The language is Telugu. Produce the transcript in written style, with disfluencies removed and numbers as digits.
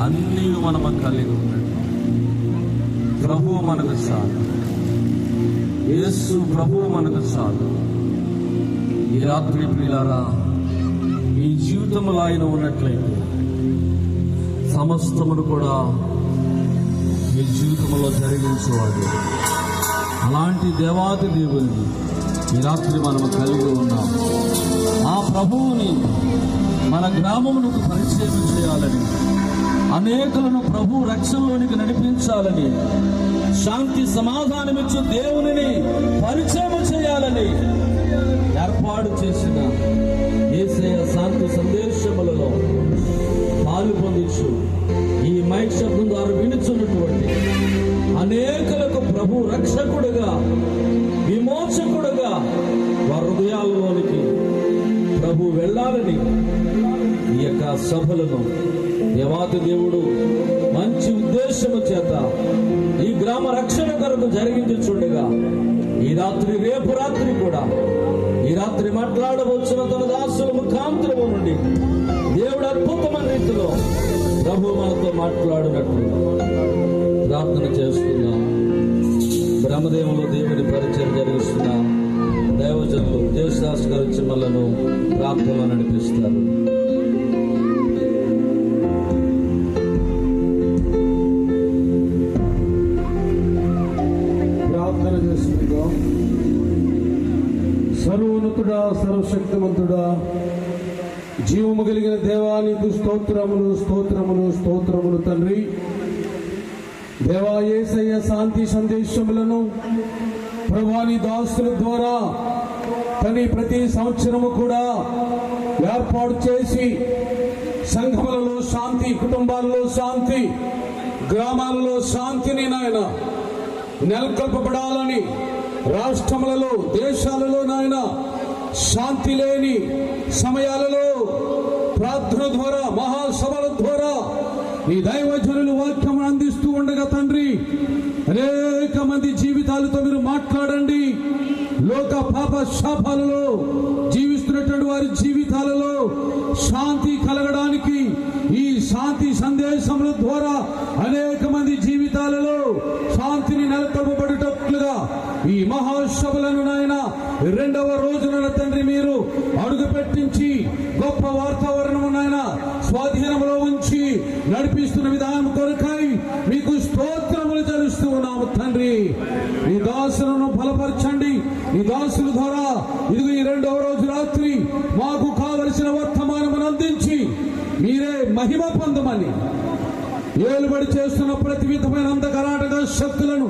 అన్నీ మనము కలిగి ఉన్నట్టు ప్రభువు మనకు చాలు. యేసు ప్రభువు మనకు చాలు. ఈ రాత్రి ప్రియులారా, మీ జీవితంలో ఆయన ఉన్నట్లయితే సమస్తమును కూడా మీ జీవితంలో జరిగించేవాడు. అలాంటి దేవాతి దేవుని ఈ రాత్రి మనము కలిగి ఉన్నాం. ఆ ప్రభువుని మన గ్రామమునకు పరిచయం చేయాలని, అనేకులను ప్రభు రక్షణలోనికి నడిపించాలని, శాంతి సమాధానమిచ్చు దేవునిని పరిచయం చేయాలని ఏర్పాటు చేసిన యేసయ్య శాంతి సందేశములలో పాలు పొందించు ఈ మైక్ శబ్దం ద్వారా వినుచున్నటువంటి అనేకులకు ప్రభు రక్షకుడుగా, విమోచకుడుగా వారి హృదయాలలోనికి ప్రభు వెళ్ళాలని ఈ యొక్క సభలను దేవాతి దేవుడు మంచి ఉద్దేశము చేత ఈ గ్రామ రక్షణ కొరకు జరిగించుండగా ఈ రాత్రి, రేపు రాత్రి కూడా ఈ రాత్రి మాట్లాడవచ్చిన తన దాసుల ముఖాంతరము నుండి దేవుడు అద్భుతమైన రీతిలో ప్రభు మనతో మాట్లాడినట్లు ప్రార్థన చేస్తున్నాం. బ్రహ్మదేవులు దేవుని పరిచయం జరిగిస్తున్న దైవజనులు జయశాస్ గారు చిమ్మలను ప్రార్థనలో నడిపిస్తారు. ప్రార్థన చేసుకుందాం. సర్వోన్నతుడా, సర్వశక్తిమంతుడా, జీవము కలిగిన దేవా, నీకు స్తోత్రములు, స్తోత్రములు, స్తోత్రములు తండ్రి. దేవా, యేసయ్య శాంతి సందేశములను ప్రభువాని దాసుల ద్వారా తని ప్రతి సంవత్సరము కూడా ఏర్పాటు చేసి సంఘములలో శాంతి, కుటుంబాలలో శాంతి, గ్రామాలలో శాంతిని నాయన నెలకొల్పబడాలని, రాష్ట్రములలో, దేశాలలో నాయన శాంతి లేని సమయాలలో ప్రార్థన ద్వారా, మహాసభల ద్వారా ఈ దైవజనులు వాక్యం అందిస్తూ ఉండగా తండ్రి, అనేక మంది జీవితాలతో మీరు మాట్లాడండి. లోక పాప శాపాలలో జీవిస్తున్నటువంటి వారి జీవితాలలో శాంతి కలగడానికి ఈ శాంతి సందేశముల ద్వారా అనేక మంది జీవితాలలో శాంతిని నెలకొల్పబడేటట్లుగా ఈ మహాసభలను నాయన రెండవ రోజున తండ్రి మీరు అడుగు పెట్టించి గొప్ప వాతావరణము నాయన స్వాధీనంలో ఉంచి నడిపిస్తున్న విధానం కొరకై మీకు స్తోత్రములు చెల్లిస్తూ ఉన్నాము తండ్రి. ఈ దాసులను బలపరచండి. ఈ దాసుల ద్వారా ఇదిగో ఈ రెండవ రోజు రాత్రి మాకు కావలసిన వర్తమానమును అందించి మీరే మహిమ పొందమని, ఏలుబడి చేస్తున్న ప్రతి విధమైన అంధకారాటక శక్తులను